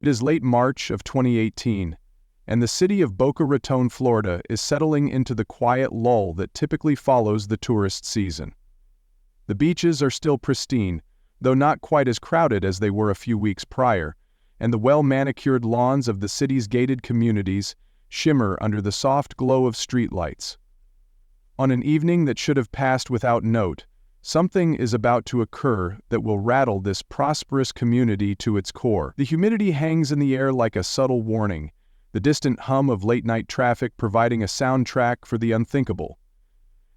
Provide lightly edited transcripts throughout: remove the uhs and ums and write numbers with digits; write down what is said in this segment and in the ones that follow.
It is late March of 2018, and the city of Boca Raton, Florida is settling into the quiet lull that typically follows the tourist season. The beaches are still pristine, though not quite as crowded as they were a few weeks prior, and the well-manicured lawns of the city's gated communities shimmer under the soft glow of streetlights. On an evening that should have passed without note, something is about to occur that will rattle this prosperous community to its core. The humidity hangs in the air like a subtle warning, the distant hum of late-night traffic providing a soundtrack for the unthinkable.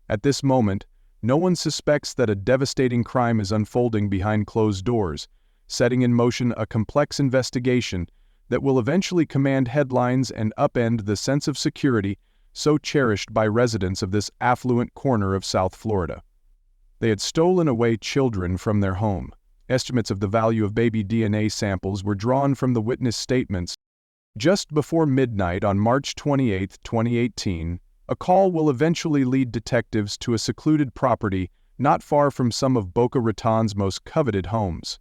At this moment, no one suspects that a devastating crime is unfolding behind closed doors, setting in motion a complex investigation that will eventually command headlines and upend the sense of security so cherished by residents of this affluent corner of South Florida. They had stolen away children from their home. Estimates of the value of baby DNA samples were drawn from the witness statements. Just before midnight on March 28, 2018, a call will eventually lead detectives to a secluded property not far from some of Boca Raton's most coveted homes.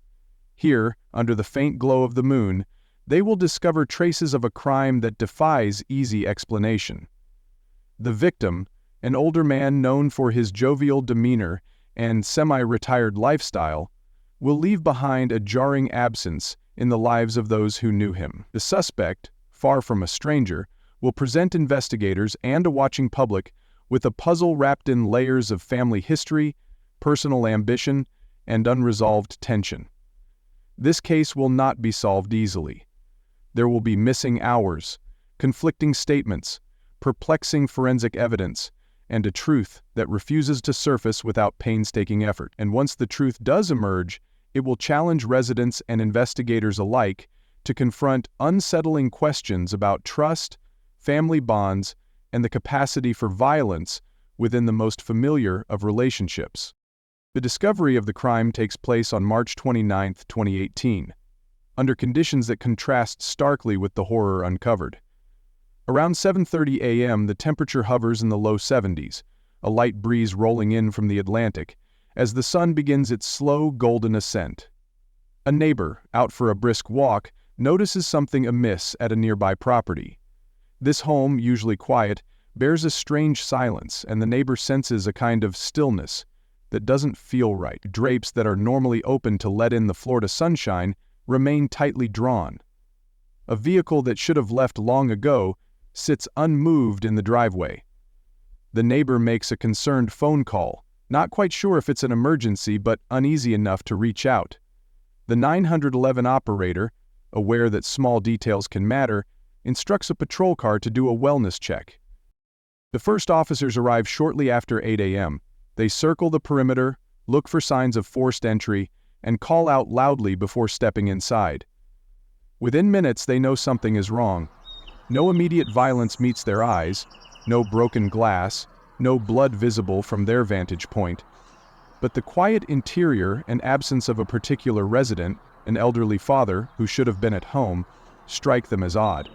Here, under the faint glow of the moon, they will discover traces of a crime that defies easy explanation. The victim, an older man known for his jovial demeanor and semi-retired lifestyle, will leave behind a jarring absence in the lives of those who knew him. The suspect, far from a stranger, will present investigators and a watching public with a puzzle wrapped in layers of family history, personal ambition, and unresolved tension. This case will not be solved easily. There will be missing hours, conflicting statements, perplexing forensic evidence, and a truth that refuses to surface without painstaking effort. And once the truth does emerge, it will challenge residents and investigators alike to confront unsettling questions about trust, family bonds, and the capacity for violence within the most familiar of relationships. The discovery of the crime takes place on March 29, 2018, under conditions that contrast starkly with the horror uncovered. Around 7:30 a.m., the temperature hovers in the low 70s, a light breeze rolling in from the Atlantic, as the sun begins its slow golden ascent. A neighbor, out for a brisk walk, notices something amiss at a nearby property. This home, usually quiet, bears a strange silence, and the neighbor senses a kind of stillness that doesn't feel right. Drapes that are normally open to let in the Florida sunshine remain tightly drawn. A vehicle that should have left long ago sits unmoved in the driveway. The neighbor makes a concerned phone call, not quite sure if it's an emergency but uneasy enough to reach out. The 911 operator, aware that small details can matter, instructs a patrol car to do a wellness check. The first officers arrive shortly after 8 a.m. They circle the perimeter, look for signs of forced entry, and call out loudly before stepping inside. Within minutes, they know something is wrong. No immediate violence meets their eyes, no broken glass, no blood visible from their vantage point. But the quiet interior and absence of a particular resident, an elderly father who should have been at home, strike them as odd.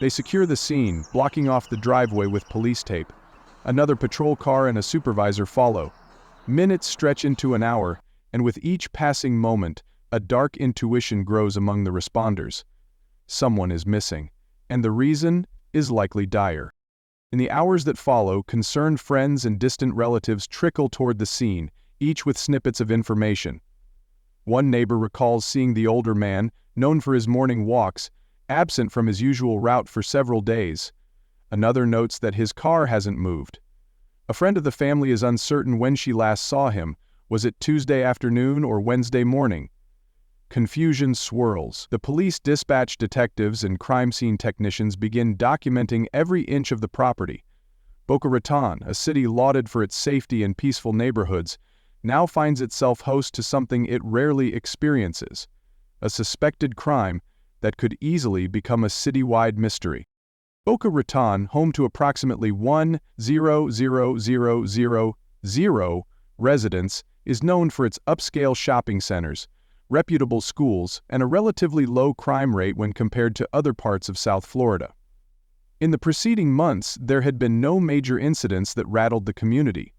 They secure the scene, blocking off the driveway with police tape. Another patrol car and a supervisor follow. Minutes stretch into an hour, and with each passing moment, a dark intuition grows among the responders. Someone is missing, and the reason is likely dire. In the hours that follow, concerned friends and distant relatives trickle toward the scene, each with snippets of information. One neighbor recalls seeing the older man, known for his morning walks, absent from his usual route for several days. Another notes that his car hasn't moved. A friend of the family is uncertain when she last saw him. Was it Tuesday afternoon or Wednesday morning? Confusion swirls. The police dispatch detectives and crime scene technicians begin documenting every inch of the property. Boca Raton, a city lauded for its safety and peaceful neighborhoods, now finds itself host to something it rarely experiences: a suspected crime that could easily become a citywide mystery. Boca Raton, home to approximately 1,000,000 residents, is known for its upscale shopping centers, reputable schools, and a relatively low crime rate when compared to other parts of South Florida. In the preceding months, there had been no major incidents that rattled the community.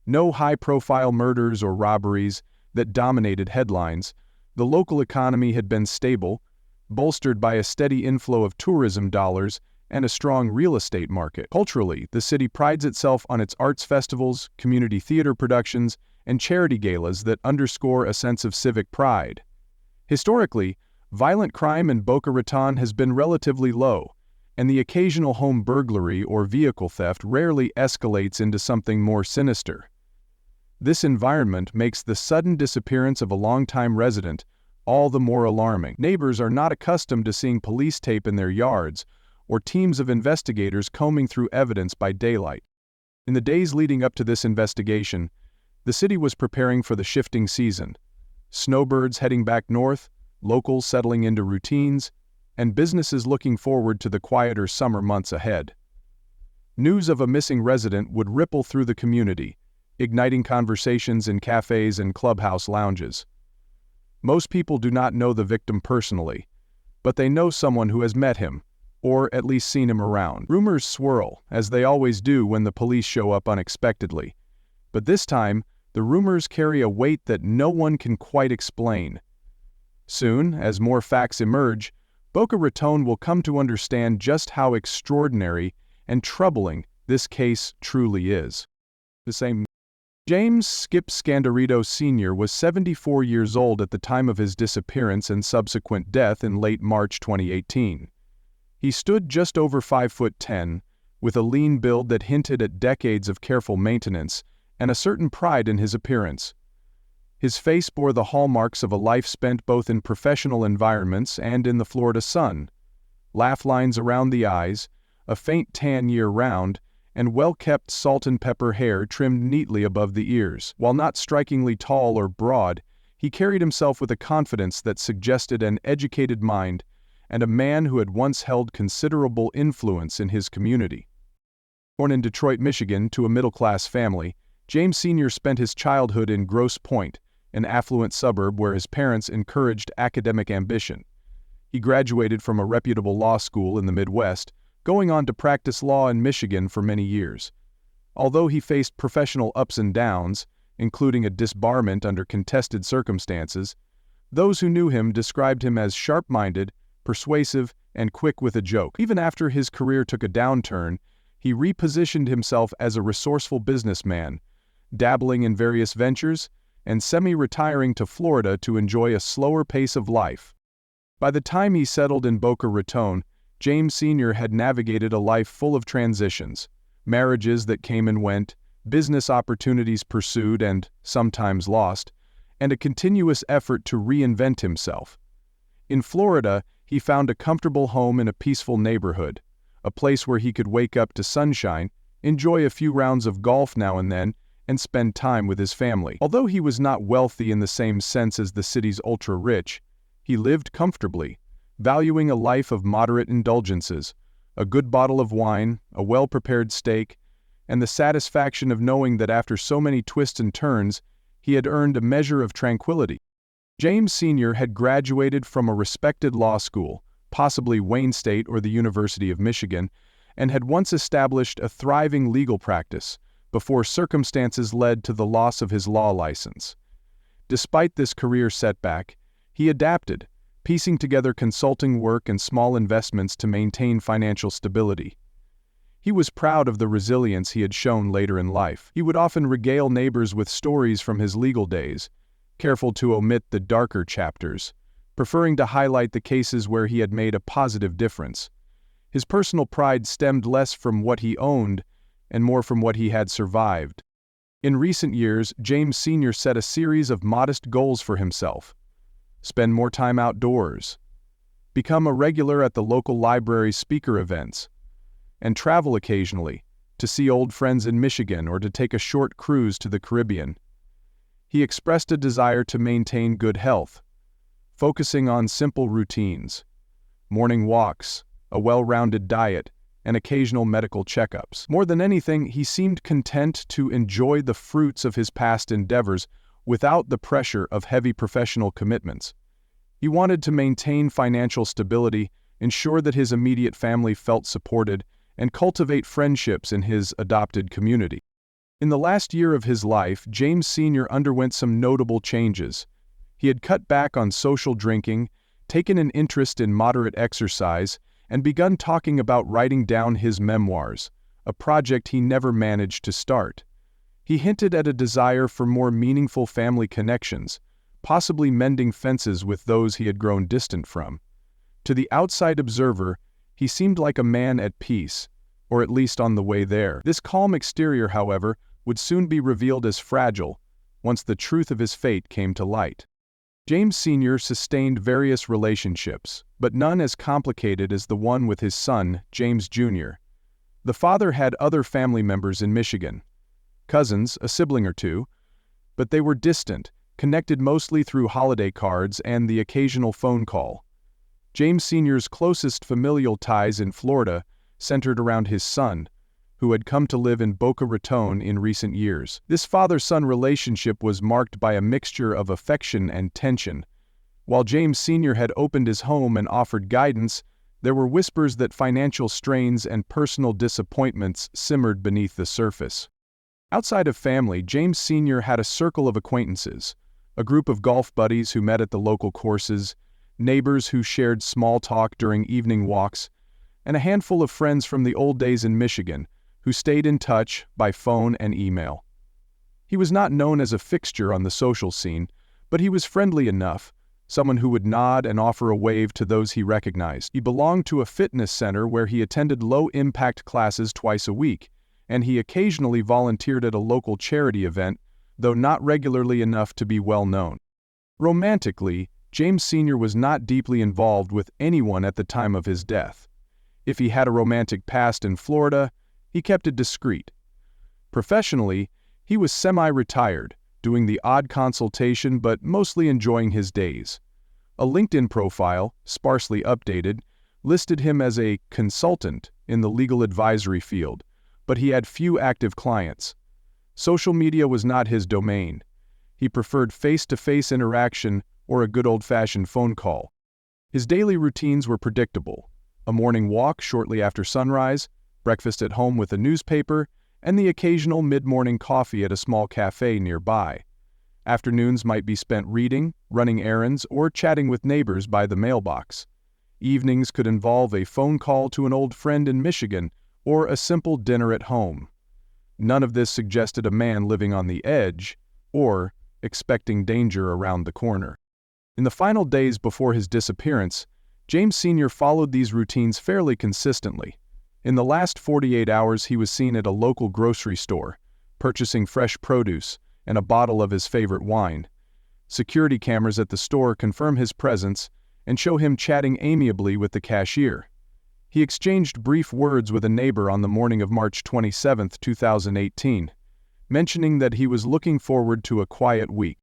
No high-profile murders or robberies that dominated headlines. The local economy had been stable, bolstered by a steady inflow of tourism dollars and a strong real estate market. Culturally, the city prides itself on its arts festivals, community theater productions, and charity galas that underscore a sense of civic pride. Historically, violent crime in Boca Raton has been relatively low, and the occasional home burglary or vehicle theft rarely escalates into something more sinister. This environment makes the sudden disappearance of a longtime resident all the more alarming. Neighbors are not accustomed to seeing police tape in their yards or teams of investigators combing through evidence by daylight. In the days leading up to this investigation, the city was preparing for the shifting season. Snowbirds heading back north, locals settling into routines, and businesses looking forward to the quieter summer months ahead. News of a missing resident would ripple through the community, igniting conversations in cafes and clubhouse lounges. Most people do not know the victim personally, but they know someone who has met him, or at least seen him around. Rumors swirl, as they always do when the police show up unexpectedly. But this time, the rumors carry a weight that no one can quite explain. Soon, as more facts emerge, Boca Raton will come to understand just how extraordinary and troubling this case truly is. James "Skip" Scandirito Sr. was 74 years old at the time of his disappearance and subsequent death in late March 2018. He stood just over 5'10", with a lean build that hinted at decades of careful maintenance and a certain pride in his appearance. His face bore the hallmarks of a life spent both in professional environments and in the Florida sun. Laugh lines around the eyes, a faint tan year-round, and well-kept salt and pepper hair trimmed neatly above the ears. While not strikingly tall or broad, he carried himself with a confidence that suggested an educated mind and a man who had once held considerable influence in his community. Born in Detroit, Michigan, to a middle-class family, James Sr. spent his childhood in Grosse Pointe, an affluent suburb where his parents encouraged academic ambition. He graduated from a reputable law school in the Midwest, going on to practice law in Michigan for many years. Although he faced professional ups and downs, including a disbarment under contested circumstances, those who knew him described him as sharp-minded, persuasive, and quick with a joke. Even after his career took a downturn, he repositioned himself as a resourceful businessman, dabbling in various ventures and semi-retiring to Florida to enjoy a slower pace of life. By the time he settled in Boca Raton, James Sr. had navigated a life full of transitions, marriages that came and went, business opportunities pursued and sometimes lost, and a continuous effort to reinvent himself. In Florida, he found a comfortable home in a peaceful neighborhood, a place where he could wake up to sunshine, enjoy a few rounds of golf now and then, and spend time with his family. Although he was not wealthy in the same sense as the city's ultra-rich, he lived comfortably, valuing a life of moderate indulgences, a good bottle of wine, a well-prepared steak, and the satisfaction of knowing that after so many twists and turns, he had earned a measure of tranquility. James Sr. had graduated from a respected law school, possibly Wayne State or the University of Michigan, and had once established a thriving legal practice before circumstances led to the loss of his law license. Despite this career setback, he adapted, piecing together consulting work and small investments to maintain financial stability. He was proud of the resilience he had shown later in life. He would often regale neighbors with stories from his legal days, careful to omit the darker chapters, preferring to highlight the cases where he had made a positive difference. His personal pride stemmed less from what he owned and more from what he had survived. In recent years, James Sr. set a series of modest goals for himself. Spend more time outdoors, become a regular at the local library's speaker events, and travel occasionally to see old friends in Michigan or to take a short cruise to the Caribbean. He expressed a desire to maintain good health, focusing on simple routines, morning walks, a well-rounded diet, and occasional medical checkups. More than anything, he seemed content to enjoy the fruits of his past endeavors without the pressure of heavy professional commitments. He wanted to maintain financial stability, ensure that his immediate family felt supported, and cultivate friendships in his adopted community. In the last year of his life, James Sr. underwent some notable changes. He had cut back on social drinking, taken an interest in moderate exercise, and begun talking about writing down his memoirs, a project he never managed to start. He hinted at a desire for more meaningful family connections, possibly mending fences with those he had grown distant from. To the outside observer, he seemed like a man at peace, or at least on the way there. This calm exterior, however, would soon be revealed as fragile, once the truth of his fate came to light. James Sr. sustained various relationships, but none as complicated as the one with his son, James Jr. The father had other family members in Michigan, cousins, a sibling or two, but they were distant, connected mostly through holiday cards and the occasional phone call. James Sr.'s closest familial ties in Florida centered around his son, who had come to live in Boca Raton in recent years. This father-son relationship was marked by a mixture of affection and tension. While James Sr. had opened his home and offered guidance, there were whispers that financial strains and personal disappointments simmered beneath the surface. Outside of family, James Sr. had a circle of acquaintances, a group of golf buddies who met at the local courses, neighbors who shared small talk during evening walks, and a handful of friends from the old days in Michigan who stayed in touch by phone and email. He was not known as a fixture on the social scene, but he was friendly enough, someone who would nod and offer a wave to those he recognized. He belonged to a fitness center where he attended low-impact classes twice a week, and he occasionally volunteered at a local charity event, though not regularly enough to be well known. Romantically, James Sr. was not deeply involved with anyone at the time of his death. If he had a romantic past in Florida, he kept it discreet. Professionally, he was semi-retired, doing the odd consultation but mostly enjoying his days. A LinkedIn profile, sparsely updated, listed him as a consultant in the legal advisory field, but he had few active clients. Social media was not his domain. He preferred face-to-face interaction or a good old-fashioned phone call. His daily routines were predictable: a morning walk shortly after sunrise, breakfast at home with a newspaper, and the occasional mid-morning coffee at a small cafe nearby. Afternoons might be spent reading, running errands, or chatting with neighbors by the mailbox. Evenings could involve a phone call to an old friend in Michigan or a simple dinner at home. None of this suggested a man living on the edge or expecting danger around the corner. In the final days before his disappearance, James Sr. followed these routines fairly consistently. In the last 48 hours, he was seen at a local grocery store, purchasing fresh produce and a bottle of his favorite wine. Security cameras at the store confirm his presence and show him chatting amiably with the cashier. He exchanged brief words with a neighbor on the morning of March 27, 2018, mentioning that he was looking forward to a quiet week.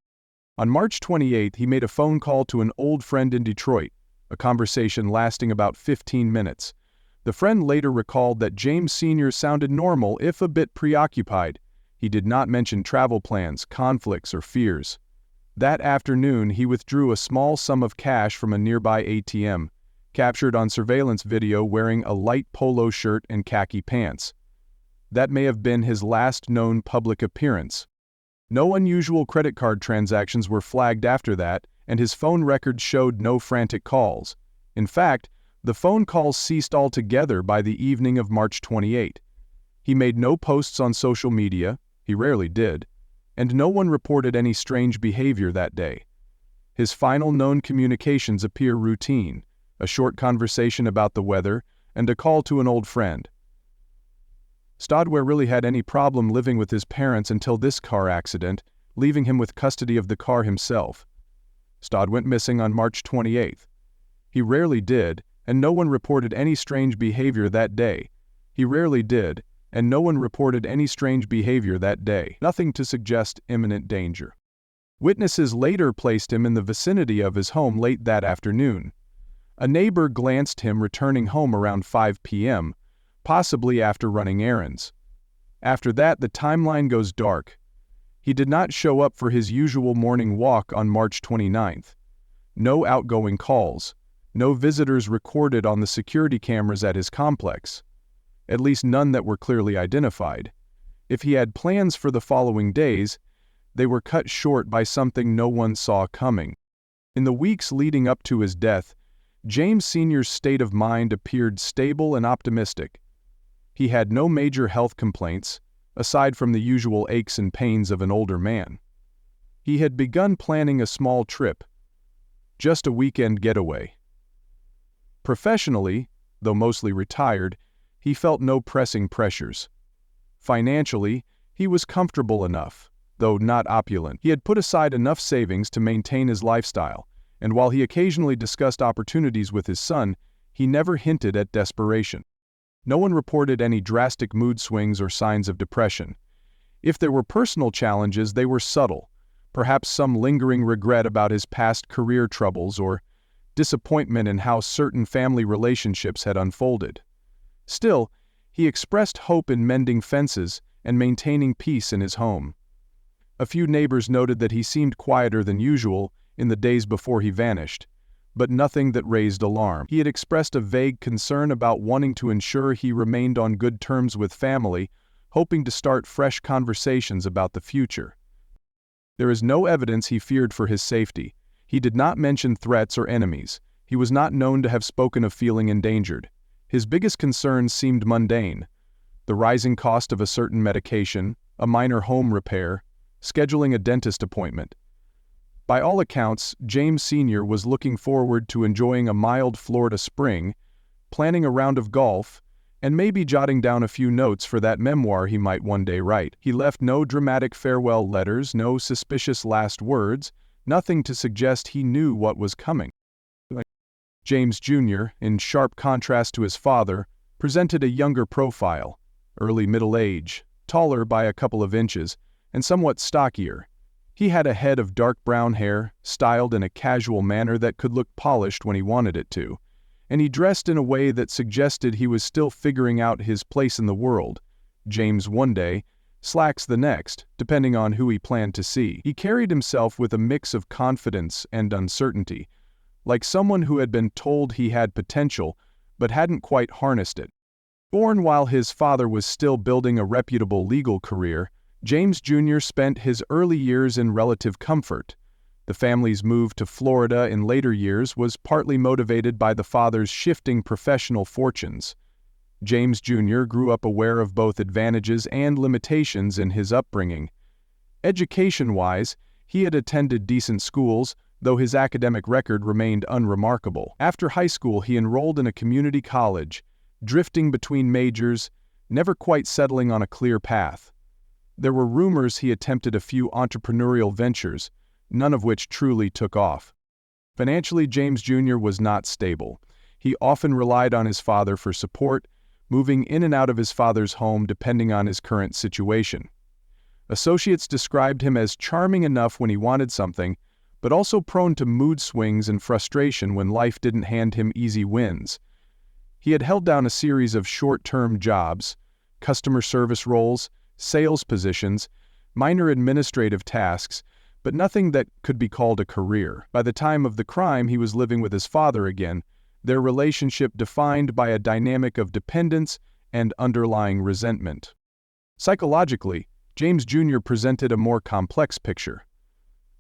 On March 28, he made a phone call to an old friend in Detroit, a conversation lasting about 15 minutes. The friend later recalled that James Sr. sounded normal if a bit preoccupied. He did not mention travel plans, conflicts, or fears. That afternoon, he withdrew a small sum of cash from a nearby ATM, captured on surveillance video wearing a light polo shirt and khaki pants. That may have been his last known public appearance. No unusual credit card transactions were flagged after that, and his phone records showed no frantic calls. In fact, the phone calls ceased altogether by the evening of March 28. He made no posts on social media, he rarely did, and no one reported any strange behavior that day. His final known communications appear routine: a short conversation about the weather and a call to an old friend. Stodware really had any problem living with his parents until this car accident, leaving him with custody of the car himself. Stod went missing on March 28. He rarely did, and no one reported any strange behavior that day. He rarely did, and no one reported any strange behavior that day. Nothing to suggest imminent danger. Witnesses later placed him in the vicinity of his home late that afternoon. A neighbor glanced him returning home around 5 p.m., possibly after running errands. After that, the timeline goes dark. He did not show up for his usual morning walk on March 29th. No outgoing calls. No visitors recorded on the security cameras at his complex. At least none that were clearly identified. If he had plans for the following days, they were cut short by something no one saw coming. In the weeks leading up to his death, James Sr.'s state of mind appeared stable and optimistic. He had no major health complaints, aside from the usual aches and pains of an older man. He had begun planning a small trip, just a weekend getaway. Professionally, though mostly retired, he felt no pressing pressures. Financially, he was comfortable enough, though not opulent. He had put aside enough savings to maintain his lifestyle, and while he occasionally discussed opportunities with his son, he never hinted at desperation. No one reported any drastic mood swings or signs of depression. If there were personal challenges, they were subtle, perhaps some lingering regret about his past career troubles or disappointment in how certain family relationships had unfolded. Still, he expressed hope in mending fences and maintaining peace in his home. A few neighbors noted that he seemed quieter than usual in the days before he vanished, but nothing that raised alarm. He had expressed a vague concern about wanting to ensure he remained on good terms with family, hoping to start fresh conversations about the future. There is no evidence he feared for his safety. He did not mention threats or enemies. He was not known to have spoken of feeling endangered. His biggest concerns seemed mundane: the rising cost of a certain medication, a minor home repair, scheduling a dentist appointment. By all accounts, James Sr. was looking forward to enjoying a mild Florida spring, planning a round of golf, and maybe jotting down a few notes for that memoir he might one day write. He left no dramatic farewell letters, no suspicious last words, nothing to suggest he knew what was coming. James Jr., in sharp contrast to his father, presented a younger profile, early middle age, taller by a couple of inches, and somewhat stockier. He had a head of dark brown hair, styled in a casual manner that could look polished when he wanted it to, and he dressed in a way that suggested he was still figuring out his place in the world. James one day, Slacks the next, depending on who he planned to see. He carried himself with a mix of confidence and uncertainty, like someone who had been told he had potential but hadn't quite harnessed it. Born while his father was still building a reputable legal career, James Jr. spent his early years in relative comfort. The family's move to Florida in later years was partly motivated by the father's shifting professional fortunes. James Jr. grew up aware of both advantages and limitations in his upbringing. Education-wise, he had attended decent schools, though his academic record remained unremarkable. After high school, he enrolled in a community college, drifting between majors, never quite settling on a clear path. There were rumors he attempted a few entrepreneurial ventures, none of which truly took off. Financially, James Jr. was not stable. He often relied on his father for support, moving in and out of his father's home depending on his current situation. Associates described him as charming enough when he wanted something, but also prone to mood swings and frustration when life didn't hand him easy wins. He had held down a series of short-term jobs, customer service roles, sales positions, minor administrative tasks, but nothing that could be called a career. By the time of the crime, he was living with his father again, their relationship defined by a dynamic of dependence and underlying resentment. Psychologically, James Jr. presented a more complex picture.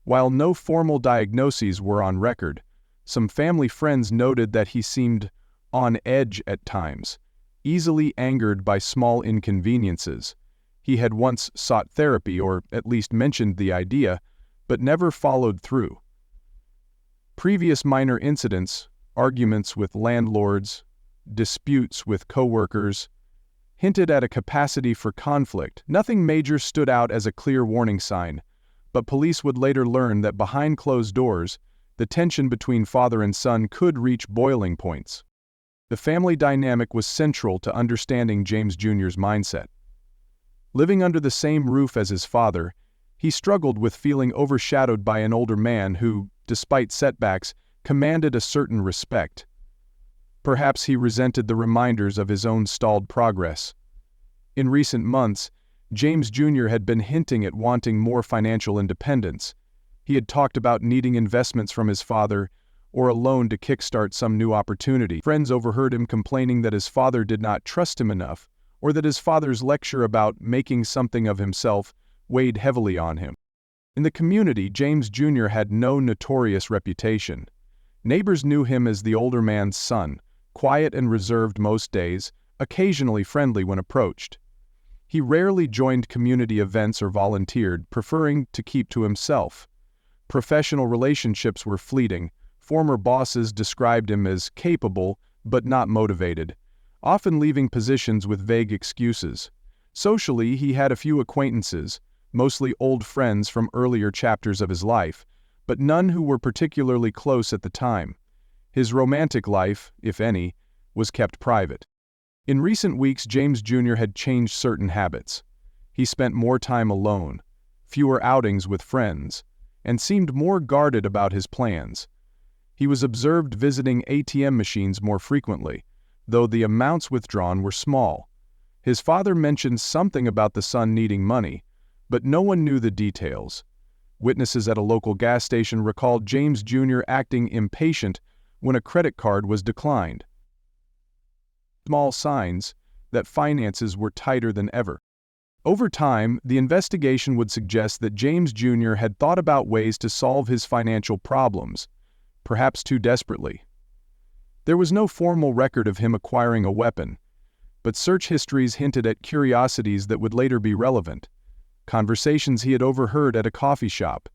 While no formal diagnoses were on record, some family friends noted that he seemed on edge at times, easily angered by small inconveniences. He had once sought therapy, or at least mentioned the idea, but never followed through. Previous minor incidents, arguments with landlords, disputes with coworkers, hinted at a capacity for conflict. Nothing major stood out as a clear warning sign, but police would later learn that behind closed doors, the tension between father and son could reach boiling points. The family dynamic was central to understanding James Jr.'s mindset. Living under the same roof as his father, he struggled with feeling overshadowed by an older man who, despite setbacks, commanded a certain respect. Perhaps he resented the reminders of his own stalled progress. In recent months, James Jr. had been hinting at wanting more financial independence. He had talked about needing investments from his father or a loan to kickstart some new opportunity. Friends overheard him complaining that his father did not trust him enough, or that his father's lecture about making something of himself weighed heavily on him. In the community, James Jr. had no notorious reputation. Neighbors knew him as the older man's son, quiet and reserved most days, occasionally friendly when approached. He rarely joined community events or volunteered, preferring to keep to himself. Professional relationships were fleeting. Former bosses described him as capable but not motivated, often leaving positions with vague excuses. Socially, he had a few acquaintances, mostly old friends from earlier chapters of his life, but none who were particularly close at the time. His romantic life, if any, was kept private. In recent weeks, James Jr. had changed certain habits. He spent more time alone, fewer outings with friends, and seemed more guarded about his plans. He was observed visiting ATM machines more frequently, though the amounts withdrawn were small. His father mentioned something about the son needing money, but no one knew the details. Witnesses at a local gas station recalled James Jr. acting impatient when a credit card was declined. Small signs that finances were tighter than ever. Over time, the investigation would suggest that James Jr. had thought about ways to solve his financial problems, perhaps too desperately. There was no formal record of him acquiring a weapon, but search histories hinted at curiosities that would later be relevant. Conversations he had overheard at a coffee shop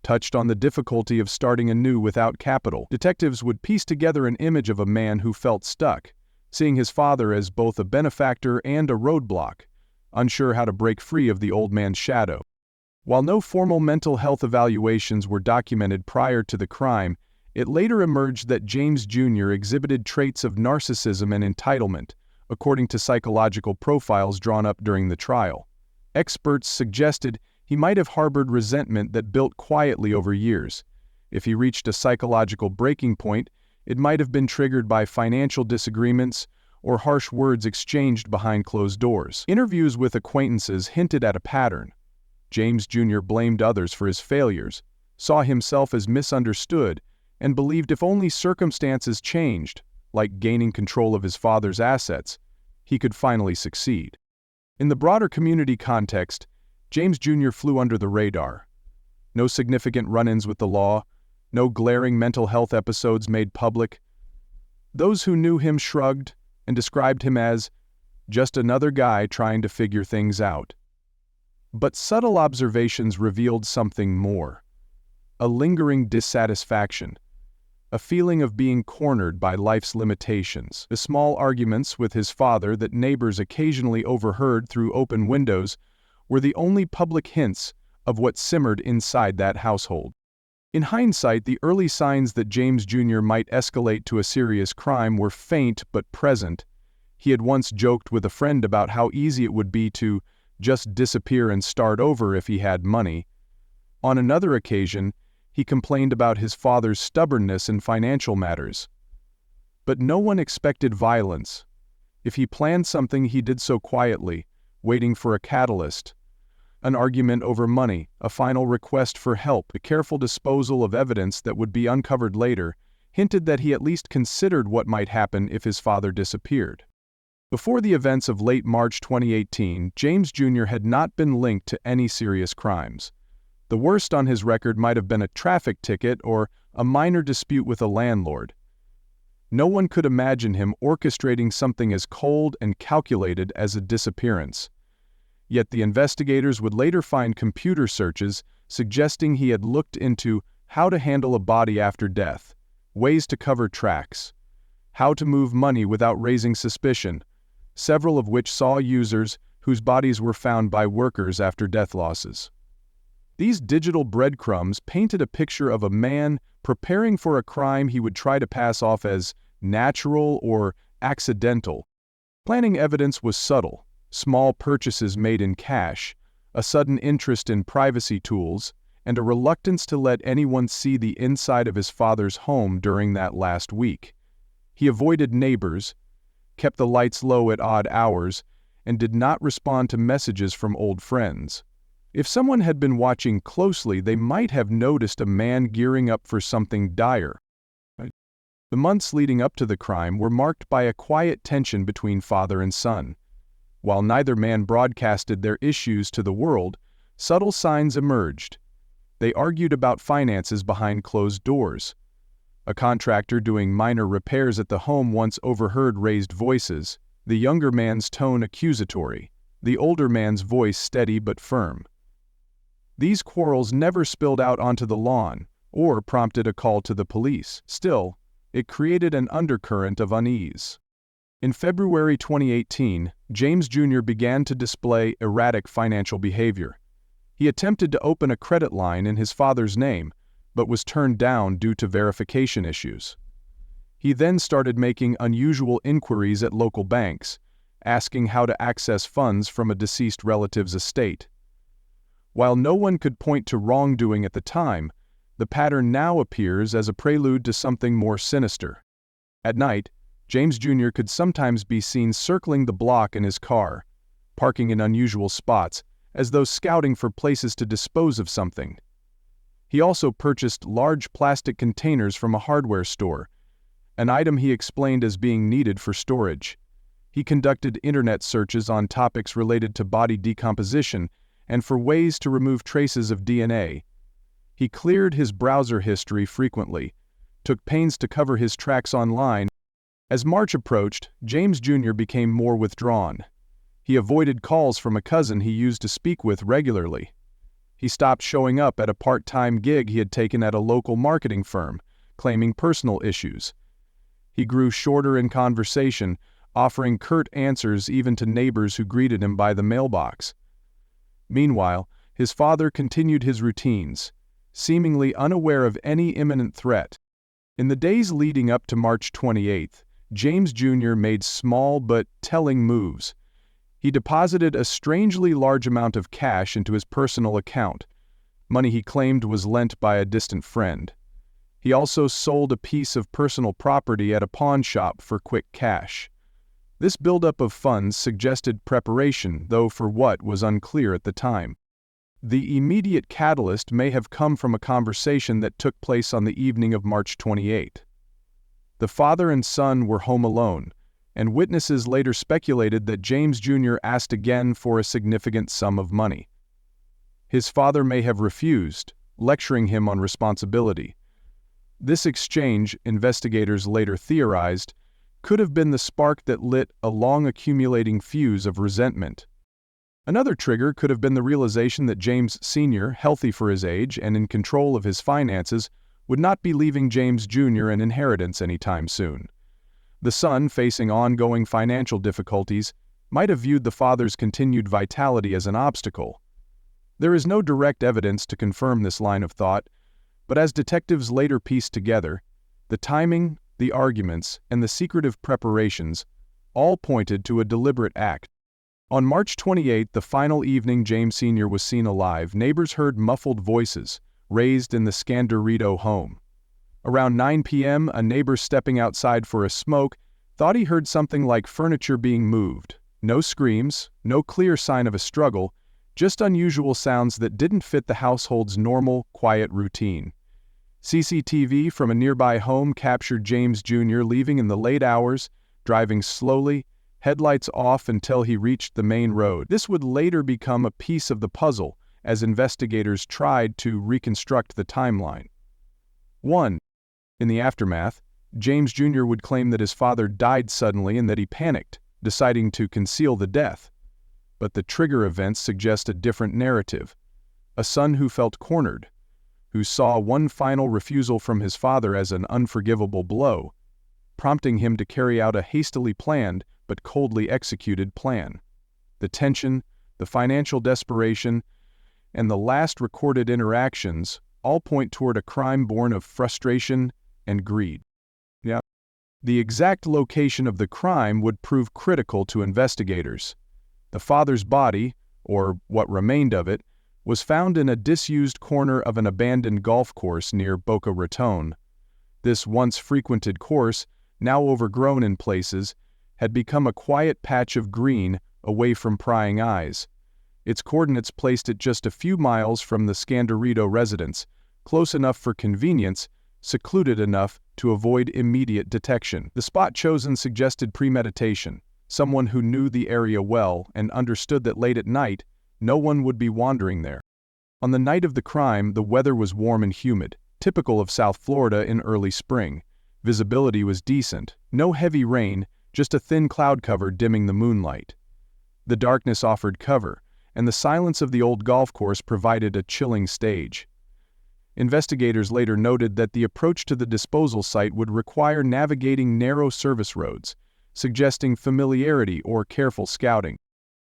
touched on the difficulty of starting anew without capital. Detectives would piece together an image of a man who felt stuck, seeing his father as both a benefactor and a roadblock, unsure how to break free of the old man's shadow. While no formal mental health evaluations were documented prior to the crime, it later emerged that James Jr. exhibited traits of narcissism and entitlement, according to psychological profiles drawn up during the trial. Experts suggested he might have harbored resentment that built quietly over years. If he reached a psychological breaking point, it might have been triggered by financial disagreements or harsh words exchanged behind closed doors. Interviews with acquaintances hinted at a pattern. James Jr. blamed others for his failures, saw himself as misunderstood, and believed if only circumstances changed, like gaining control of his father's assets, he could finally succeed. In the broader community context, James Jr. flew under the radar. No significant run-ins with the law, no glaring mental health episodes made public. Those who knew him shrugged and described him as just another guy trying to figure things out. But subtle observations revealed something more. A lingering dissatisfaction. A feeling of being cornered by life's limitations. The small arguments with his father that neighbors occasionally overheard through open windows were the only public hints of what simmered inside that household. In hindsight, the early signs that James Jr. might escalate to a serious crime were faint but present. He had once joked with a friend about how easy it would be to just disappear and start over if he had money. On another occasion, he complained about his father's stubbornness in financial matters. But no one expected violence. If he planned something, he did so quietly, waiting for a catalyst. An argument over money, a final request for help, a careful disposal of evidence that would be uncovered later, hinted that he at least considered what might happen if his father disappeared. Before the events of late March 2018, James Jr. had not been linked to any serious crimes. The worst on his record might have been a traffic ticket or a minor dispute with a landlord. No one could imagine him orchestrating something as cold and calculated as a disappearance. Yet the investigators would later find computer searches suggesting he had looked into how to handle a body after death, ways to cover tracks, how to move money without raising suspicion, several of which saw users whose bodies were found by workers after death losses. These digital breadcrumbs painted a picture of a man preparing for a crime he would try to pass off as natural or accidental. Planning evidence was subtle: small purchases made in cash, a sudden interest in privacy tools, and a reluctance to let anyone see the inside of his father's home during that last week. He avoided neighbors, kept the lights low at odd hours, and did not respond to messages from old friends. If someone had been watching closely, they might have noticed a man gearing up for something dire. The months leading up to the crime were marked by a quiet tension between father and son. While neither man broadcasted their issues to the world, subtle signs emerged. They argued about finances behind closed doors. A contractor doing minor repairs at the home once overheard raised voices, the younger man's tone accusatory, the older man's voice steady but firm. These quarrels never spilled out onto the lawn or prompted a call to the police. Still, it created an undercurrent of unease. In February 2018, James Jr. began to display erratic financial behavior. He attempted to open a credit line in his father's name, but was turned down due to verification issues. He then started making unusual inquiries at local banks, asking how to access funds from a deceased relative's estate. While no one could point to wrongdoing at the time, the pattern now appears as a prelude to something more sinister. At night, James Jr. could sometimes be seen circling the block in his car, parking in unusual spots, as though scouting for places to dispose of something. He also purchased large plastic containers from a hardware store, an item he explained as being needed for storage. He conducted internet searches on topics related to body decomposition and for ways to remove traces of DNA. He cleared his browser history frequently, took pains to cover his tracks online. As March approached, James Jr. became more withdrawn. He avoided calls from a cousin he used to speak with regularly. He stopped showing up at a part-time gig he had taken at a local marketing firm, claiming personal issues. He grew shorter in conversation, offering curt answers even to neighbors who greeted him by the mailbox. Meanwhile, his father continued his routines, seemingly unaware of any imminent threat. In the days leading up to March 28th, James Jr. made small but telling moves. He deposited a strangely large amount of cash into his personal account, money he claimed was lent by a distant friend. He also sold a piece of personal property at a pawn shop for quick cash. This buildup of funds suggested preparation, though for what was unclear at the time. The immediate catalyst may have come from a conversation that took place on the evening of March 28. The father and son were home alone, and witnesses later speculated that James Jr. asked again for a significant sum of money. His father may have refused, lecturing him on responsibility. This exchange, investigators later theorized, could have been the spark that lit a long-accumulating fuse of resentment. Another trigger could have been the realization that James Sr., healthy for his age and in control of his finances, would not be leaving James Jr. an inheritance anytime soon. The son, facing ongoing financial difficulties, might have viewed the father's continued vitality as an obstacle. There is no direct evidence to confirm this line of thought, but as detectives later pieced together, the timing, the arguments, and the secretive preparations all pointed to a deliberate act. On March 28, the final evening James Sr. was seen alive, neighbors heard muffled voices, raised in the Scandirito home. Around 9 p.m., a neighbor stepping outside for a smoke thought he heard something like furniture being moved. No screams, no clear sign of a struggle, just unusual sounds that didn't fit the household's normal, quiet routine. CCTV from a nearby home captured James Jr. leaving in the late hours, driving slowly, headlights off until he reached the main road. This would later become a piece of the puzzle as investigators tried to reconstruct the timeline. 1. In the aftermath, James Jr. would claim that his father died suddenly and that he panicked, deciding to conceal the death. But the trigger events suggest a different narrative. A son who felt cornered, who saw one final refusal from his father as an unforgivable blow, prompting him to carry out a hastily planned but coldly executed plan. The tension, the financial desperation, and the last recorded interactions all point toward a crime born of frustration and greed. The exact location of the crime would prove critical to investigators. The father's body, or what remained of it, was found in a disused corner of an abandoned golf course near Boca Raton. This once frequented course, now overgrown in places, had become a quiet patch of green away from prying eyes. Its coordinates placed it just a few miles from the Scandirito residence, close enough for convenience, secluded enough to avoid immediate detection. The spot chosen suggested premeditation, someone who knew the area well and understood that late at night, no one would be wandering there. On the night of the crime, the weather was warm and humid, typical of South Florida in early spring. Visibility was decent, no heavy rain, just a thin cloud cover dimming the moonlight. The darkness offered cover, and the silence of the old golf course provided a chilling stage. Investigators later noted that the approach to the disposal site would require navigating narrow service roads, suggesting familiarity or careful scouting.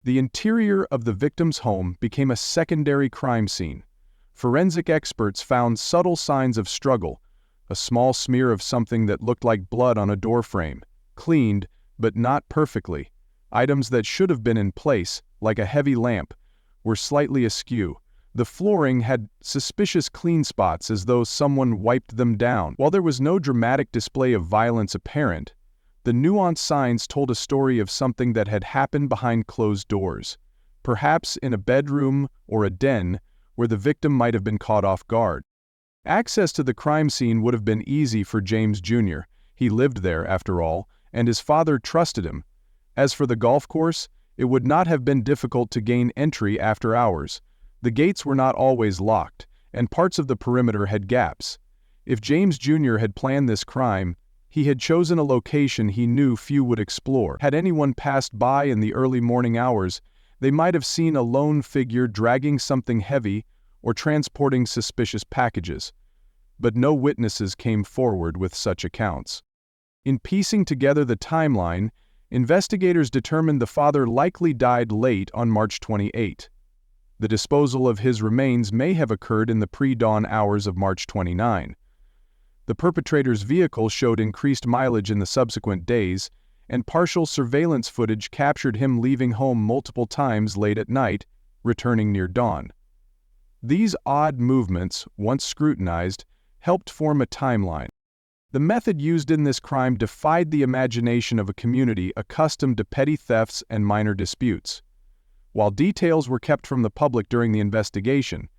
The interior of the victim's home became a secondary crime scene. Forensic experts found subtle signs of struggle, a small smear of something that looked like blood on a doorframe, cleaned, but not perfectly. Items that should have been in place, like a heavy lamp, were slightly askew. The flooring had suspicious clean spots as though someone wiped them down. While there was no dramatic display of violence apparent, the nuanced signs told a story of something that had happened behind closed doors, perhaps in a bedroom or a den where the victim might have been caught off guard. Access to the crime scene would have been easy for James Jr. He lived there, after all, and his father trusted him. As for the golf course, it would not have been difficult to gain entry after hours. The gates were not always locked, and parts of the perimeter had gaps. If James Jr. had planned this crime, he had chosen a location he knew few would explore. Had anyone passed by in the early morning hours, they might have seen a lone figure dragging something heavy or transporting suspicious packages. But no witnesses came forward with such accounts. In piecing together the timeline, investigators determined the father likely died late on March 28. The disposal of his remains may have occurred in the pre-dawn hours of March 29. The perpetrator's vehicle showed increased mileage in the subsequent days, and partial surveillance footage captured him leaving home multiple times late at night, returning near dawn. These odd movements, once scrutinized, helped form a timeline. The method used in this crime defied the imagination of a community accustomed to petty thefts and minor disputes. While details were kept from the public during the investigation,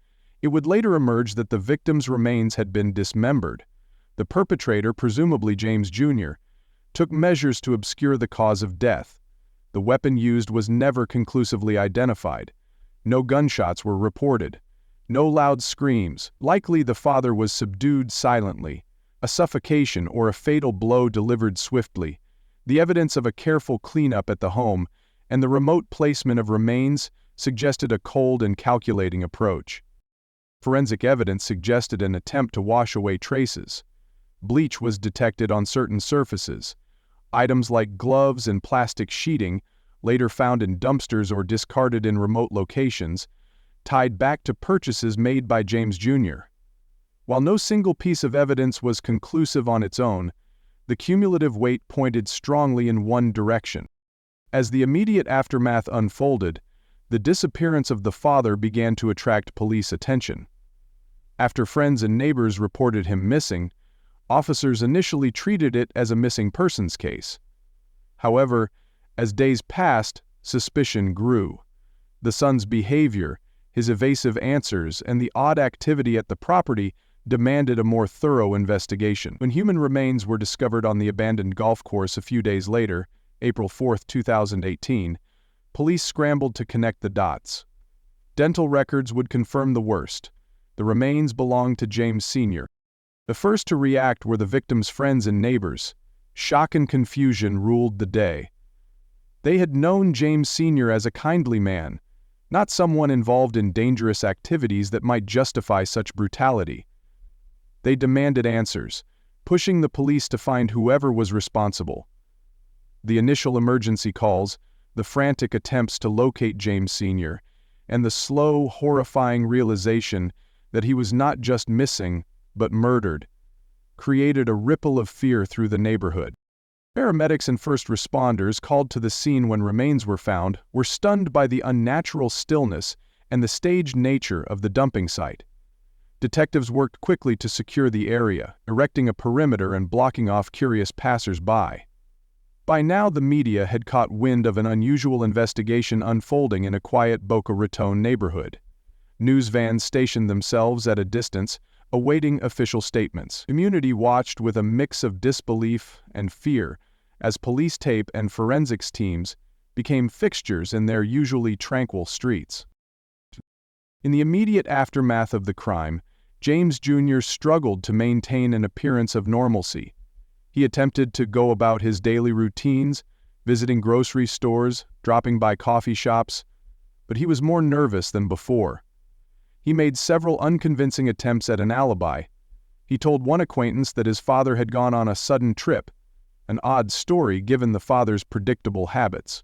it would later emerge that the victim's remains had been dismembered. The perpetrator, presumably James Jr., took measures to obscure the cause of death. The weapon used was never conclusively identified. No gunshots were reported. No loud screams. Likely the father was subdued silently. A suffocation or a fatal blow delivered swiftly. The evidence of a careful cleanup at the home and the remote placement of remains suggested a cold and calculating approach. Forensic evidence suggested an attempt to wash away traces. Bleach was detected on certain surfaces. Items like gloves and plastic sheeting, later found in dumpsters or discarded in remote locations, tied back to purchases made by James Jr. While no single piece of evidence was conclusive on its own, the cumulative weight pointed strongly in one direction. As the immediate aftermath unfolded, the disappearance of the father began to attract police attention. After friends and neighbors reported him missing, officers initially treated it as a missing persons case. However, as days passed, suspicion grew. The son's behavior, his evasive answers, and the odd activity at the property demanded a more thorough investigation. When human remains were discovered on the abandoned golf course a few days later, April 4, 2018, police scrambled to connect the dots. Dental records would confirm the worst. The remains belonged to James Sr. The first to react were the victim's friends and neighbors. Shock and confusion ruled the day. They had known James Sr. as a kindly man, not someone involved in dangerous activities that might justify such brutality. They demanded answers, pushing the police to find whoever was responsible. The initial emergency calls, the frantic attempts to locate James Sr., and the slow, horrifying realization that he was not just missing, but murdered, created a ripple of fear through the neighborhood. Paramedics and first responders called to the scene when remains were found were stunned by the unnatural stillness and the staged nature of the dumping site. Detectives worked quickly to secure the area, erecting a perimeter and blocking off curious passers-by. By now, the media had caught wind of an unusual investigation unfolding in a quiet Boca Raton neighborhood. News vans stationed themselves at a distance, awaiting official statements. Community watched with a mix of disbelief and fear as police tape and forensics teams became fixtures in their usually tranquil streets. In the immediate aftermath of the crime, James Jr. struggled to maintain an appearance of normalcy. He attempted to go about his daily routines, visiting grocery stores, dropping by coffee shops, but he was more nervous than before. He made several unconvincing attempts at an alibi. He told one acquaintance that his father had gone on a sudden trip, an odd story given the father's predictable habits.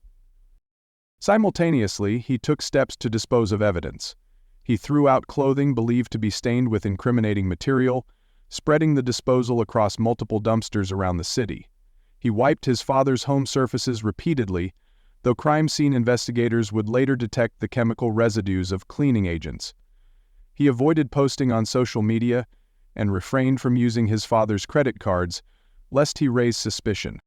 Simultaneously, he took steps to dispose of evidence. He threw out clothing believed to be stained with incriminating material, spreading the disposal across multiple dumpsters around the city. He wiped his father's home surfaces repeatedly, though crime scene investigators would later detect the chemical residues of cleaning agents. He avoided posting on social media and refrained from using his father's credit cards, lest he raise suspicion.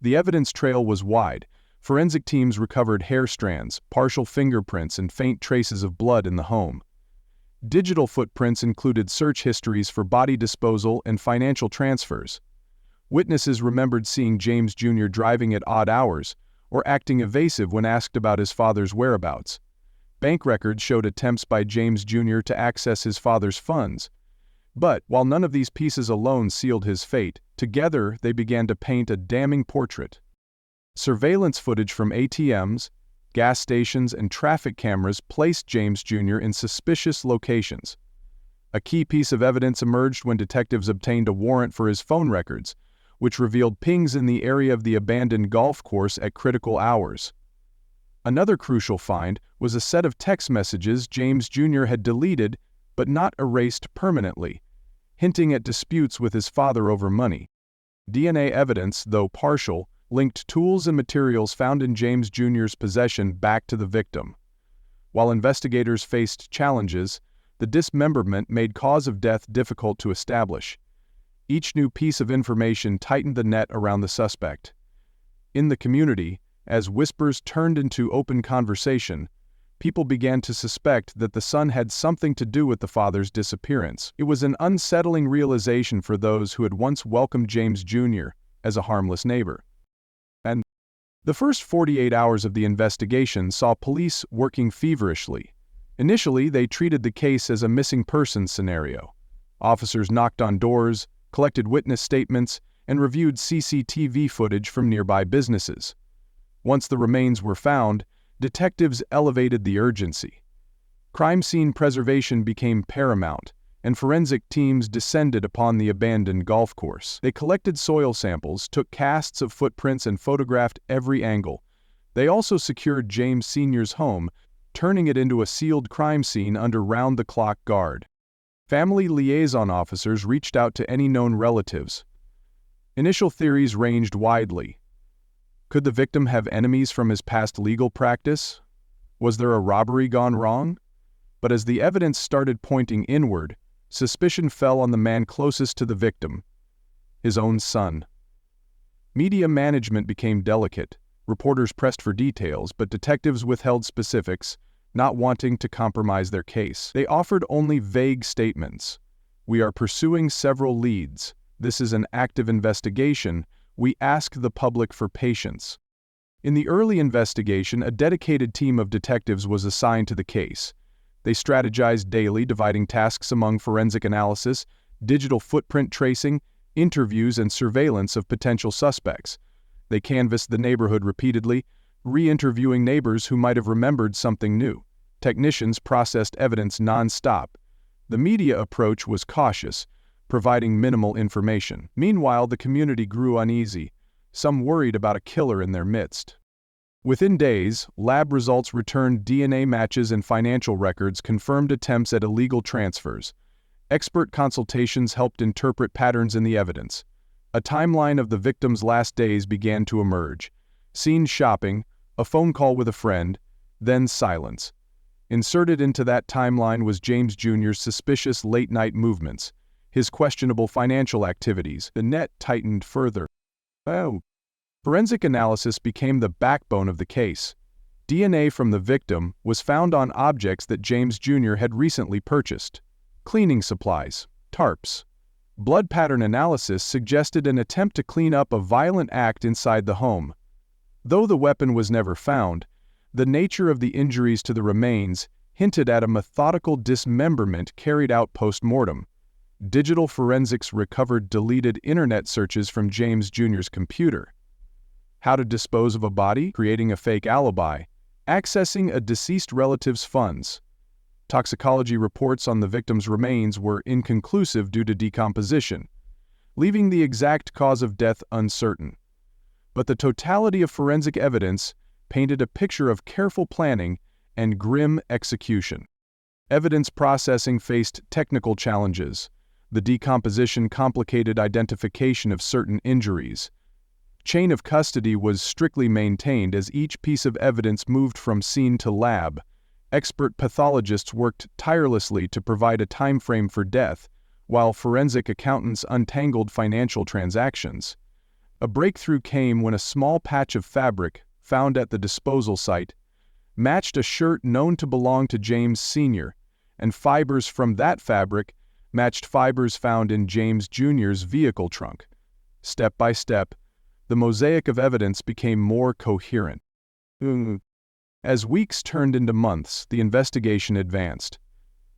The evidence trail was wide. Forensic teams recovered hair strands, partial fingerprints, and faint traces of blood in the home. Digital footprints included search histories for body disposal and financial transfers. Witnesses remembered seeing James Jr. driving at odd hours or acting evasive when asked about his father's whereabouts. Bank records showed attempts by James Jr. to access his father's funds. But, while none of these pieces alone sealed his fate, together they began to paint a damning portrait. Surveillance footage from ATMs, gas stations, and traffic cameras placed James Jr. in suspicious locations. A key piece of evidence emerged when detectives obtained a warrant for his phone records, which revealed pings in the area of the abandoned golf course at critical hours. Another crucial find was a set of text messages James Jr. had deleted but not erased permanently, hinting at disputes with his father over money. DNA evidence, though partial, linked tools and materials found in James Jr.'s possession back to the victim. While investigators faced challenges, the dismemberment made cause of death difficult to establish. Each new piece of information tightened the net around the suspect. In the community, as whispers turned into open conversation, people began to suspect that the son had something to do with the father's disappearance. It was an unsettling realization for those who had once welcomed James Jr. as a harmless neighbor. And the first 48 hours of the investigation saw police working feverishly. Initially, they treated the case as a missing persons scenario. Officers knocked on doors, collected witness statements, and reviewed CCTV footage from nearby businesses. Once the remains were found, detectives elevated the urgency. Crime scene preservation became paramount, and forensic teams descended upon the abandoned golf course. They collected soil samples, took casts of footprints, and photographed every angle. They also secured James Sr.'s home, turning it into a sealed crime scene under round-the-clock guard. Family liaison officers reached out to any known relatives. Initial theories ranged widely. Could the victim have enemies from his past legal practice? Was there a robbery gone wrong? But as the evidence started pointing inward, suspicion fell on the man closest to the victim, his own son. Media management became delicate. Reporters pressed for details, but detectives withheld specifics, not wanting to compromise their case. They offered only vague statements. "We are pursuing several leads. This is an active investigation. We ask the public for patience." In the early investigation, a dedicated team of detectives was assigned to the case. They strategized daily, dividing tasks among forensic analysis, digital footprint tracing, interviews, and surveillance of potential suspects. They canvassed the neighborhood repeatedly, re-interviewing neighbors who might have remembered something new. Technicians processed evidence non-stop. The media approach was cautious, providing minimal information. Meanwhile, the community grew uneasy, some worried about a killer in their midst. Within days, lab results returned DNA matches and financial records confirmed attempts at illegal transfers. Expert consultations helped interpret patterns in the evidence. A timeline of the victim's last days began to emerge. Seen shopping, a phone call with a friend, then silence. Inserted into that timeline was James Jr.'s suspicious late-night movements, his questionable financial activities. The net tightened further. Forensic analysis became the backbone of the case. DNA from the victim was found on objects that James Jr. had recently purchased. Cleaning supplies, tarps. Blood pattern analysis suggested an attempt to clean up a violent act inside the home. Though the weapon was never found, the nature of the injuries to the remains hinted at a methodical dismemberment carried out post-mortem. Digital forensics recovered deleted internet searches from James Jr.'s computer. How to dispose of a body, creating a fake alibi, accessing a deceased relative's funds. Toxicology reports on the victim's remains were inconclusive due to decomposition, leaving the exact cause of death uncertain. But the totality of forensic evidence painted a picture of careful planning and grim execution. Evidence processing faced technical challenges. The decomposition complicated identification of certain injuries. Chain of custody was strictly maintained as each piece of evidence moved from scene to lab. Expert pathologists worked tirelessly to provide a time frame for death, while forensic accountants untangled financial transactions. A breakthrough came when a small patch of fabric, found at the disposal site, matched a shirt known to belong to James Sr., and fibers from that fabric matched fibers found in James Jr.'s vehicle trunk. Step by step, the mosaic of evidence became more coherent. As weeks turned into months, the investigation advanced.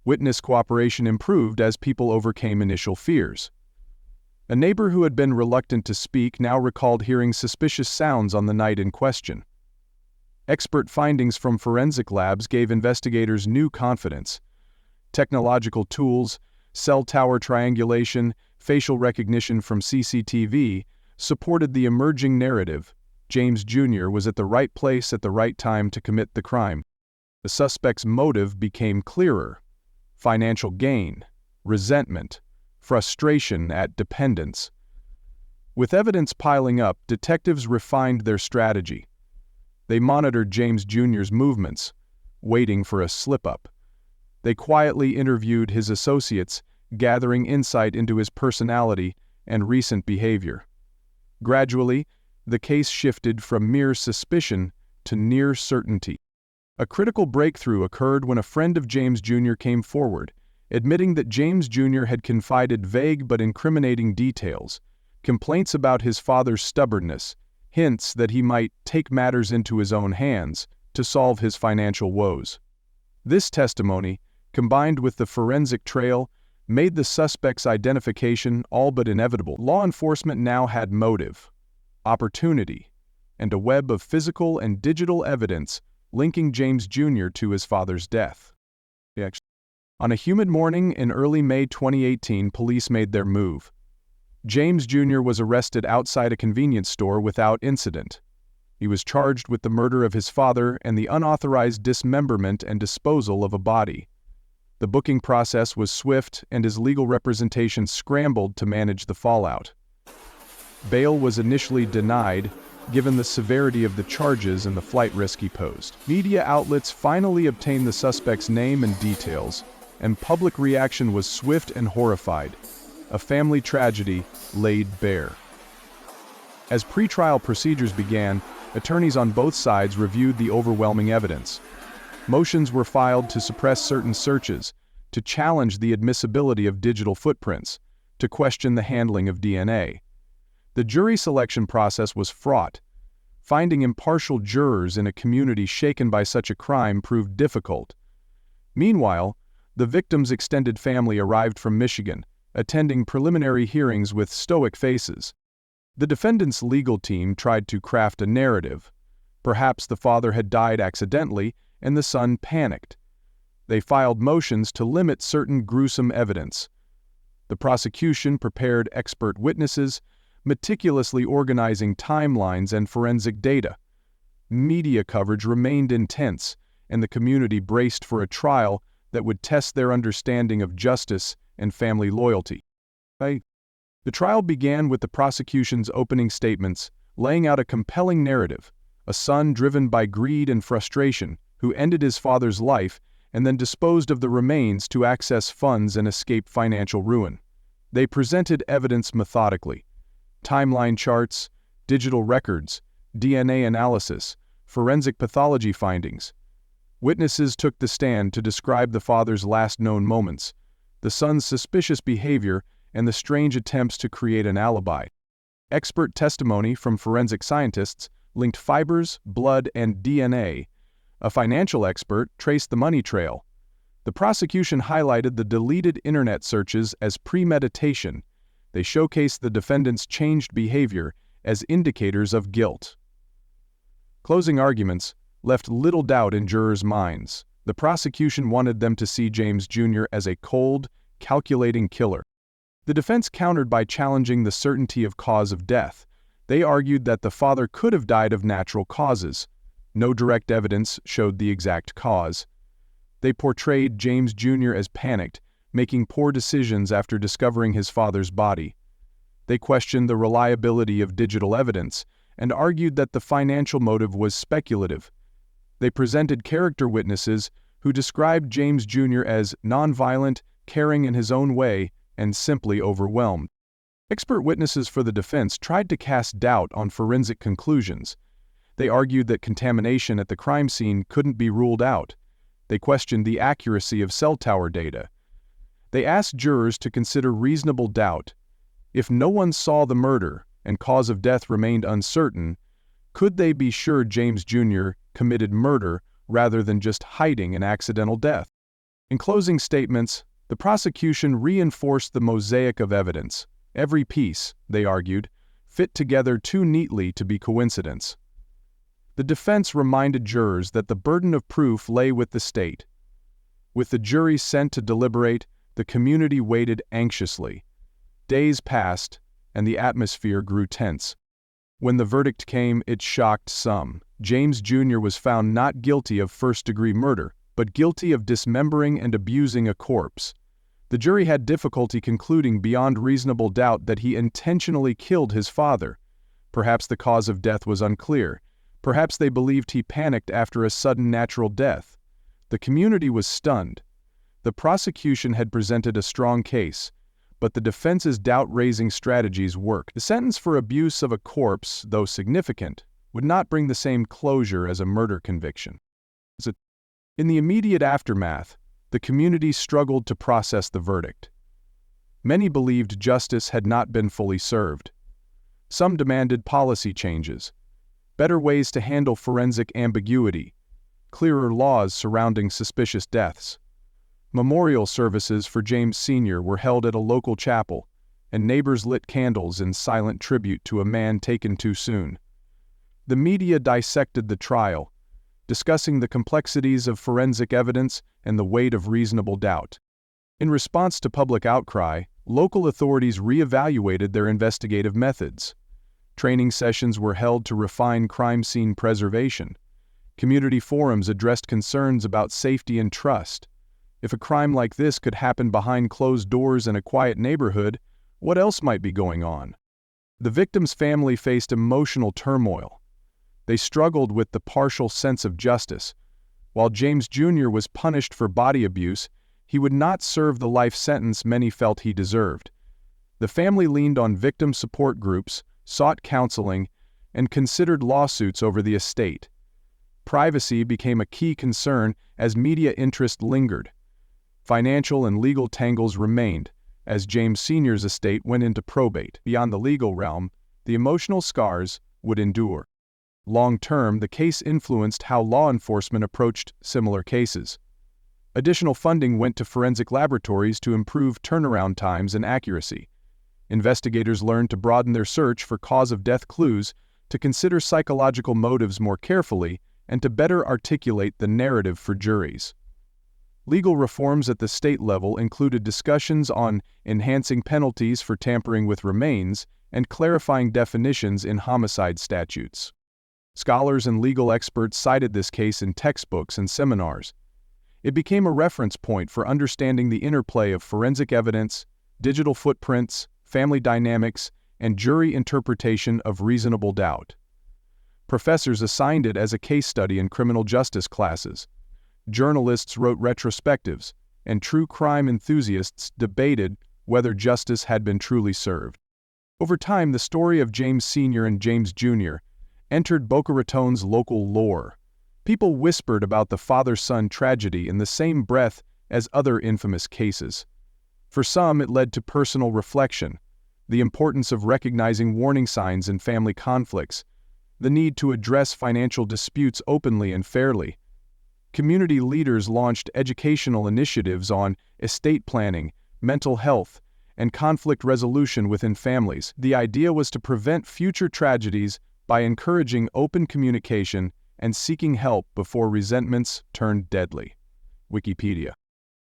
Witness cooperation improved as people overcame initial fears. A neighbor who had been reluctant to speak now recalled hearing suspicious sounds on the night in question. Expert findings from forensic labs gave investigators new confidence. Technological tools, cell tower triangulation, facial recognition from CCTV supported the emerging narrative. James Jr. was at the right place at the right time to commit the crime. The suspect's motive became clearer: financial gain, resentment, frustration at dependence. With evidence piling up, detectives refined their strategy. They monitored James Jr.'s movements, waiting for a slip-up. They quietly interviewed his associates, gathering insight into his personality and recent behavior. Gradually, the case shifted from mere suspicion to near certainty. A critical breakthrough occurred when a friend of James Jr. came forward, admitting that James Jr. had confided vague but incriminating details, complaints about his father's stubbornness, hints that he might take matters into his own hands to solve his financial woes. This testimony, combined with the forensic trail, made the suspect's identification all but inevitable. Law enforcement now had motive, opportunity, and a web of physical and digital evidence linking James Jr. to his father's death. On a humid morning in early May 2018, police made their move. James Jr. was arrested outside a convenience store without incident. He was charged with the murder of his father and the unauthorized dismemberment and disposal of a body. The booking process was swift, and his legal representation scrambled to manage the fallout. Bail was initially denied, given the severity of the charges and the flight risk he posed. Media outlets finally obtained the suspect's name and details, and public reaction was swift and horrified. A family tragedy laid bare. As pretrial procedures began, attorneys on both sides reviewed the overwhelming evidence. Motions were filed to suppress certain searches, to challenge the admissibility of digital footprints, to question the handling of DNA. The jury selection process was fraught. Finding impartial jurors in a community shaken by such a crime proved difficult. Meanwhile, the victim's extended family arrived from Michigan, attending preliminary hearings with stoic faces. The defendant's legal team tried to craft a narrative. Perhaps the father had died accidentally, and the son panicked. They filed motions to limit certain gruesome evidence. The prosecution prepared expert witnesses, meticulously organizing timelines and forensic data. Media coverage remained intense, and the community braced for a trial that would test their understanding of justice and family loyalty. The trial began with the prosecution's opening statements, laying out a compelling narrative: a son driven by greed and frustration, who ended his father's life and then disposed of the remains to access funds and escape financial ruin. They presented evidence methodically: timeline charts, digital records, DNA analysis, forensic pathology findings. Witnesses took the stand to describe the father's last known moments, the son's suspicious behavior, and the strange attempts to create an alibi. Expert testimony from forensic scientists linked fibers, blood, and DNA, A financial expert traced the money trail. The prosecution highlighted the deleted internet searches as premeditation. They showcased the defendant's changed behavior as indicators of guilt. Closing arguments left little doubt in jurors' minds. The prosecution wanted them to see James Jr. as a cold, calculating killer. The defense countered by challenging the certainty of cause of death. They argued that the father could have died of natural causes. No direct evidence showed the exact cause. They portrayed James Jr. as panicked, making poor decisions after discovering his father's body. They questioned the reliability of digital evidence and argued that the financial motive was speculative. They presented character witnesses who described James Jr. as nonviolent, caring in his own way, and simply overwhelmed. Expert witnesses for the defense tried to cast doubt on forensic conclusions. They argued that contamination at the crime scene couldn't be ruled out. They questioned the accuracy of cell tower data. They asked jurors to consider reasonable doubt. If no one saw the murder and cause of death remained uncertain, could they be sure James Jr. committed murder rather than just hiding an accidental death? In closing statements, the prosecution reinforced the mosaic of evidence. Every piece, they argued, fit together too neatly to be coincidence. The defense reminded jurors that the burden of proof lay with the state. With the jury sent to deliberate, the community waited anxiously. Days passed, and the atmosphere grew tense. When the verdict came, it shocked some. James Jr. was found not guilty of first-degree murder, but guilty of dismembering and abusing a corpse. The jury had difficulty concluding beyond reasonable doubt that he intentionally killed his father. Perhaps the cause of death was unclear. Perhaps they believed he panicked after a sudden natural death. The community was stunned. The prosecution had presented a strong case, but the defense's doubt-raising strategies worked. The sentence for abuse of a corpse, though significant, would not bring the same closure as a murder conviction. In the immediate aftermath, the community struggled to process the verdict. Many believed justice had not been fully served. Some demanded policy changes, better ways to handle forensic ambiguity, clearer laws surrounding suspicious deaths. Memorial services for James Sr. were held at a local chapel, and neighbors lit candles in silent tribute to a man taken too soon. The media dissected the trial, discussing the complexities of forensic evidence and the weight of reasonable doubt. In response to public outcry, local authorities reevaluated their investigative methods. Training sessions were held to refine crime scene preservation. Community forums addressed concerns about safety and trust. If a crime like this could happen behind closed doors in a quiet neighborhood, what else might be going on? The victim's family faced emotional turmoil. They struggled with the partial sense of justice. While James Jr. was punished for body abuse, he would not serve the life sentence many felt he deserved. The family leaned on victim support groups, sought counseling, and considered lawsuits over the estate. Privacy became a key concern as media interest lingered. Financial and legal tangles remained, as James Sr.'s estate went into probate. Beyond the legal realm, the emotional scars would endure. Long-term, the case influenced how law enforcement approached similar cases. Additional funding went to forensic laboratories to improve turnaround times and accuracy. Investigators learned to broaden their search for cause-of-death clues, to consider psychological motives more carefully, and to better articulate the narrative for juries. Legal reforms at the state level included discussions on enhancing penalties for tampering with remains and clarifying definitions in homicide statutes. Scholars and legal experts cited this case in textbooks and seminars. It became a reference point for understanding the interplay of forensic evidence, digital footprints, family dynamics, and jury interpretation of reasonable doubt. Professors assigned it as a case study in criminal justice classes. Journalists wrote retrospectives, and true crime enthusiasts debated whether justice had been truly served. Over time, the story of James Sr. and James Jr. entered Boca Raton's local lore. People whispered about the father-son tragedy in the same breath as other infamous cases. For some, it led to personal reflection, the importance of recognizing warning signs in family conflicts, the need to address financial disputes openly and fairly. Community leaders launched educational initiatives on estate planning, mental health, and conflict resolution within families. The idea was to prevent future tragedies by encouraging open communication and seeking help before resentments turned deadly. Wikipedia.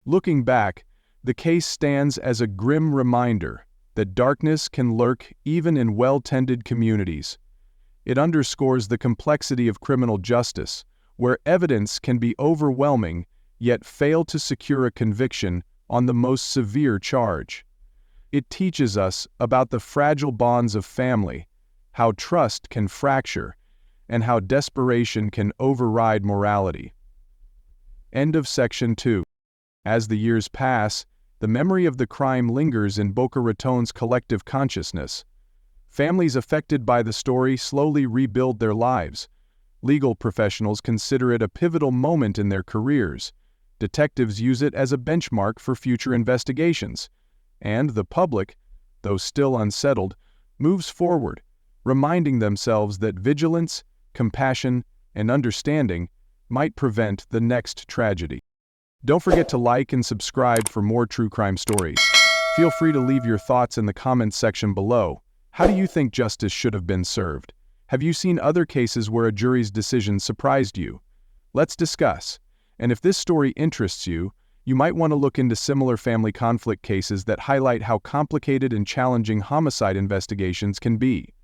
Looking back, the case stands as a grim reminder that darkness can lurk even in well-tended communities. It underscores the complexity of criminal justice, where evidence can be overwhelming yet fail to secure a conviction on the most severe charge. It teaches us about the fragile bonds of family, how trust can fracture, and how desperation can override morality. End of section 2. As the years pass, the memory of the crime lingers in Boca Raton's collective consciousness. Families affected by the story slowly rebuild their lives. Legal professionals consider it a pivotal moment in their careers. Detectives use it as a benchmark for future investigations. And the public, though still unsettled, moves forward, reminding themselves that vigilance, compassion, and understanding might prevent the next tragedy. Don't forget to like and subscribe for more true crime stories. Feel free to leave your thoughts in the comments section below. How do you think justice should have been served? Have you seen other cases where a jury's decision surprised you? Let's discuss. And if this story interests you, you might want to look into similar family conflict cases that highlight how complicated and challenging homicide investigations can be.